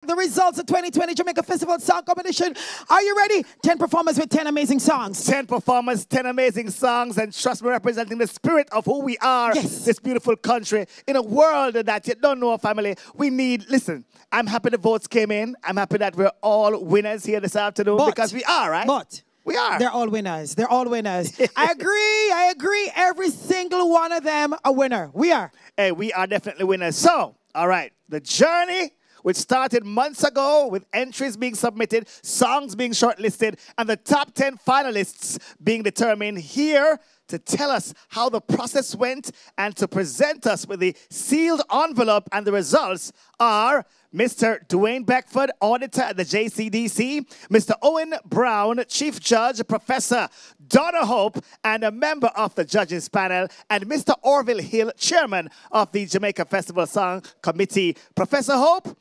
The results of 2020 Jamaica Festival Song Competition. Are you ready? 10 performers with 10 amazing songs. 10 performers, 10 amazing songs, and trust me, representing the spirit of who we are, yes, this beautiful country, in a world that you don't know, family. We need, listen, I'm happy the votes came in. I'm happy that we're all winners here this afternoon because we are, right? But we are. They're all winners. They're all winners. I agree. Every single one of them a winner. We are. Hey, we are definitely winners. So, all right, the journey, which started months ago with entries being submitted, songs being shortlisted, and the top 10 finalists being determined, here to tell us how the process went and to present us with the sealed envelope and the results are Mr. Dwayne Beckford, auditor at the JCDC, Mr. Owen Brown, chief judge, Professor Donna Hope, and a member of the judges panel, and Mr. Orville Hill, chairman of the Jamaica Festival Song Committee. Professor Hope,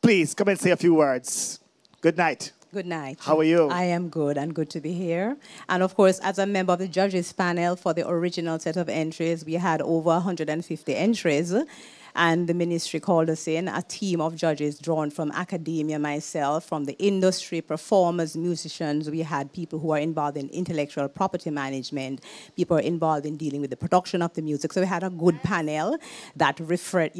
please come and say a few words. Good night. Good night. How are you? I am good and good to be here. And of course, as a member of the judges panel for the original set of entries, we had over 150 entries. And the ministry called us in, a team of judges drawn from academia, myself, from the industry, performers, musicians. We had people who are involved in intellectual property management, people are involved in dealing with the production of the music. So we had a good panel that referred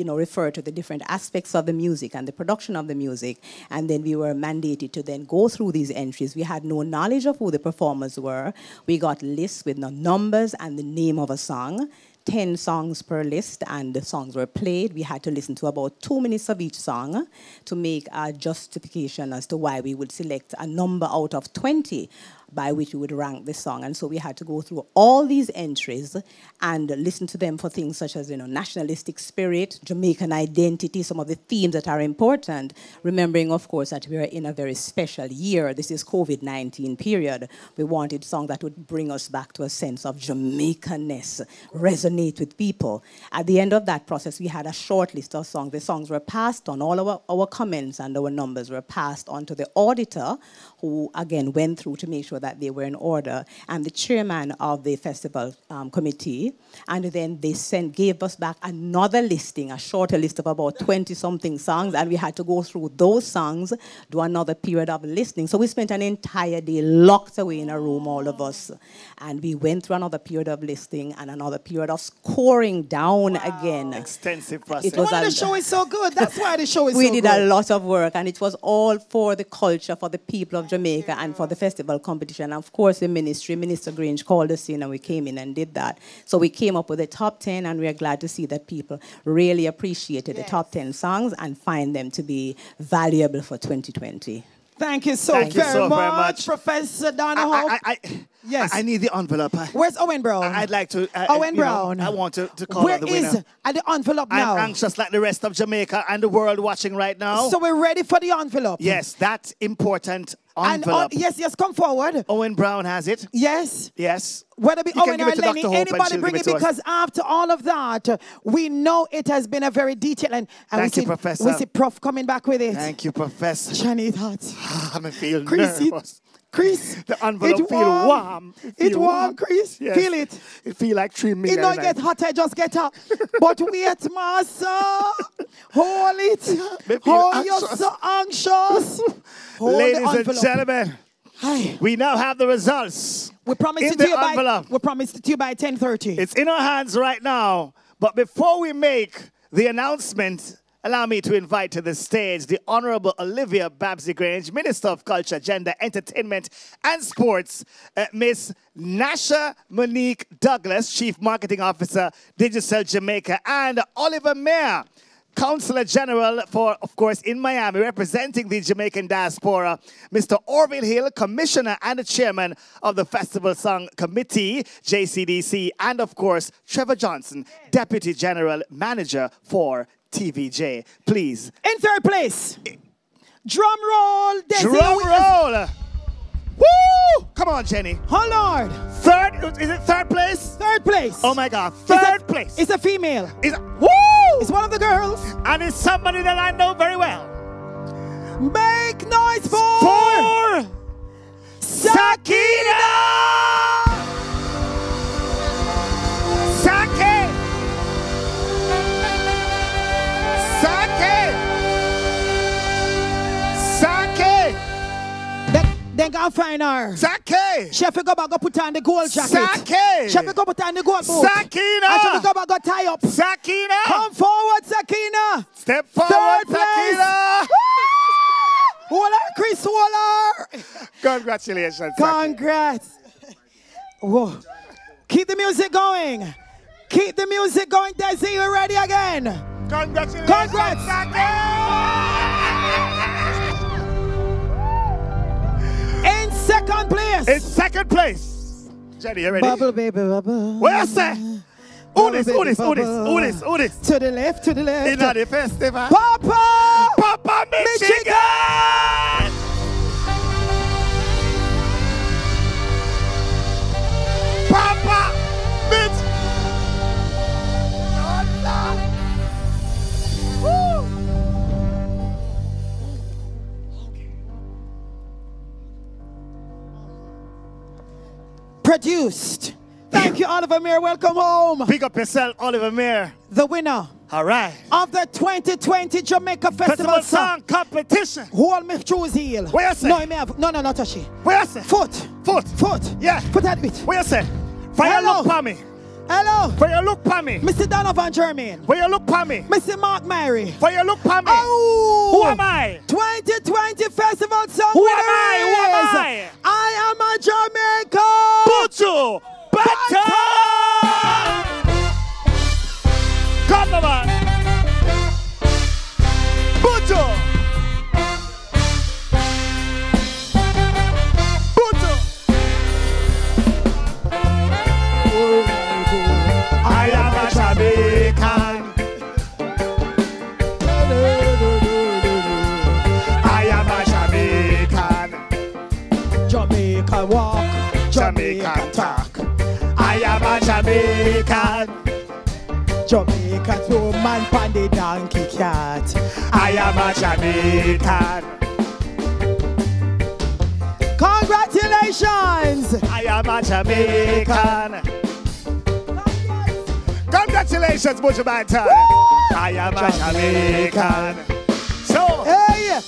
to the different aspects of the music and the production of the music. And then we were mandated to then go through these entries. We had no knowledge of who the performers were. We got lists with the numbers and the name of a song. 10 songs per list, and the songs were played. We had to listen to about 2 minutes of each song to make a justification as to why we would select a number out of 20 by which we would rank the song. And so we had to go through all these entries and listen to them for things such as, nationalistic spirit, Jamaican identity, some of the themes that are important, remembering, of course, that we are in a very special year. This is COVID-19 period. We wanted songs that would bring us back to a sense of Jamaican-ness, resonate with people. At the end of that process, we had a short list of songs. The songs were passed on, all our comments and our numbers were passed on to the auditor, who, again, went through to make sure that they were in order, and the chairman of the festival committee, and then they gave us back another listing, a shorter list of about 20-something songs, and we had to go through those songs, do another period of listening. So we spent an entire day locked away in a room, all of us, and we went through another period of listening and another period of scoring down again. Extensive process. It was the show is so good. That's why the show is so good. We did a lot of work, and it was all for the culture, for the people of Jamaica, and for the festival competition. And of course, the ministry, Minister Grange called us in, and we came in and did that. So we came up with the top 10, and we are glad to see that people really appreciated the top 10 songs and find them to be valuable for 2020. Thank you so very much, Professor Donna Hope. Yes. I need the envelope. Where's Owen Brown? I'd like to. Owen Brown. I want to call out the winner. Where is the envelope now? I'm anxious like the rest of Jamaica and the world watching right now. So we're ready for the envelope. Yes, that important envelope. Yes, come forward. Owen Brown has it. Yes. Yes. Whether it be Owen or Lenny, anybody bring it, because after all of that, we know it has been a very detailed, and Thank you, Professor. We see Prof coming back with it. Thank you, Professor. Johnny thoughts. I'm feeling nervous. Chris, the envelope feel warm. It's warm, Chris. Yes. Feel it. It feel like 3 million. It don't get hotter, just get up. But wait, master. Hold it. Hold, you're so anxious. Ladies and gentlemen, we now have the results. We promised it to you by 10:30. It's in our hands right now. But before we make the announcement, allow me to invite to the stage the Honorable Olivia Babsy-Grange, Minister of Culture, Gender, Entertainment and Sports, Miss Nasha Monique Douglas, Chief Marketing Officer, Digital Jamaica, and Oliver Mayer, Counselor General for, of course, in Miami, representing the Jamaican diaspora, Mr. Orville Hill, Commissioner and the Chairman of the Festival Song Committee, JCDC, and, of course, Trevor Johnson, Deputy General Manager for TVJ. Please. In third place. Drum roll. Drum roll. Woo! Come on, Jenny. Oh, Lord. Third, is it third place? Third place. Oh, my God. Third place. It's a female. Woo! It's one of the girls. And it's somebody that I know very well. Make noise for Sakina! Sake! Sake! Then go and find her. Sake. She have to go back go put on the gold jacket. Sake. She have to go put on the gold boot. Sakina. And she have to go back go tie up. Sakina. Come forward, Sakina. Step forward, Third place. Sakina. Hold her, Chris, hold her. Congratulations. Congrats. Whoa. Keep the music going. Keep the music going. Desi, you ready again? Congratulations. Congrats. In second place. In second place. Jenny, you ready? Bubble, baby, bubble. What you say? Who this? Who this? Who this? Who this? Who this? To the left, to the left. In the festival. Papa! Papa Michigan! Papa Michigan! Produced. Thank you, Oliver Mayer. Welcome home. Pick up yourself, Oliver Mayer. The winner. All right. Of the 2020 Jamaica Festival Song Competition. Hold me shoes heel. Where you say? No, I may have. No, not touch it. Where you say? Foot. Foot. Yeah. Foot that bit. Where you say? For your look for me. Hello. For your look for me. Mr. Donovan Germain. For your look for me. Mr. Mark Mary. For your look for me. Oh. Who am I? 2020 Festival Song Who winner am I? Who am I? I am a Jamaican. Buju. Banton. Come on, man. Buju. Buju. I am a Jamaican. I am a Jamaican. Jamaica walk. Jamaican talk. I am a Jamaican. Jamaica's woman pan the donkey cat. I am a Jamaican. Congratulations! I am a Jamaican. Congratulations, Buju Banton. I am a Jamaican. So, Hey!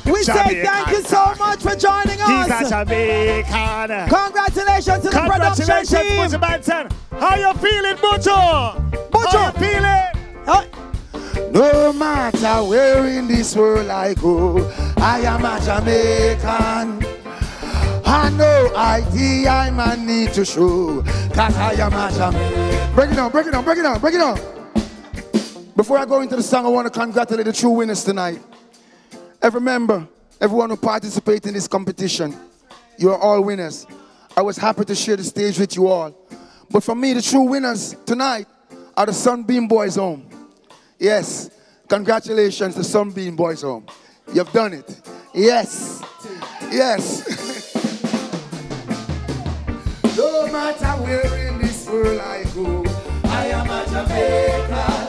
We say thank you so much for joining he's a us. Jamaican. Congratulations to the production Congratulations, team. Buju Banton. How you feeling, Buju? Buju. How you feeling? No matter where in this world I go, I am a Jamaican. I know ID I man need to show, cause I am a Jamaican. Break it down, break it down, break it down, break it down. Before I go into the song, I want to congratulate the true winners tonight. Every member, everyone who participated in this competition, you are all winners. I was happy to share the stage with you all. But for me, the true winners tonight are the Sunbeam Boys Home. Yes, congratulations to Sunbeam Boys Home. You've done it. Yes, yes. No matter where in this world I go, I am a Jamaican.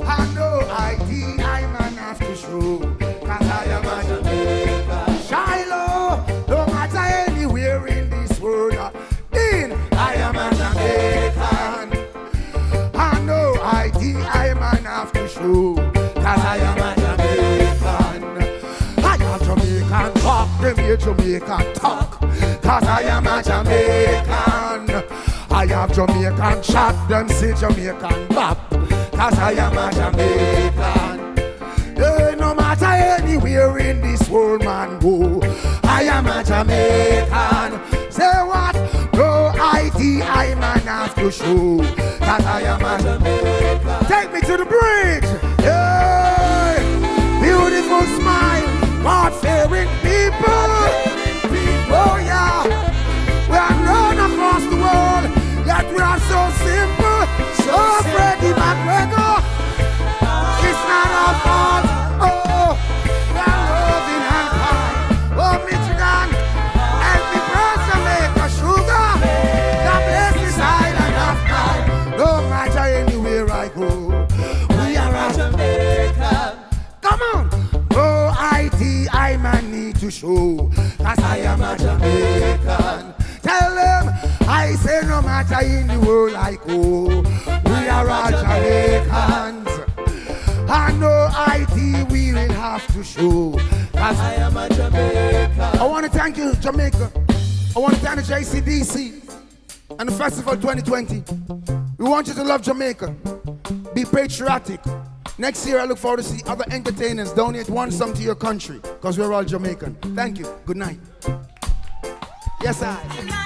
I know ID I man have to show, cause I am a Jamaican. Shiloh, no matter anywhere in this world, I am a Jamaican. I know ID I man have to show, cause I am a Jamaican. I am Jamaican talk, them here Jamaican talk, cause I am a Jamaican. I have Jamaican chat, them say Jamaican bop, cause I am a Jamaican. Hey, no matter anywhere in this world man go, I am a Jamaican. Say what? No ID I man have to show, cause I am a Jamaican. Take me to the bridge. Hey, beautiful smile, God-fearing people. Oh yeah, we are known across the world, yet we are so simple. So Freddie McGregor, it's not our fault. Oh, we are loving and kind. Oh, Michigan, and the birds Jamaica sugar. God bless this island of mine. No matter anywhere I go, we are a Jamaican. Come on, no ID I man need to show, cause I am a Jamaican. Tell them, I say no matter in the world I go, we are all Jamaicans. I know ID we will have to show, I am a Jamaican. I want to thank you, Jamaica. I want to thank the JCDC and the Festival 2020. We want you to love Jamaica. Be patriotic. Next year, I look forward to see other entertainers donate one sum to your country, because we're all Jamaican. Thank you. Good night. Yes, I.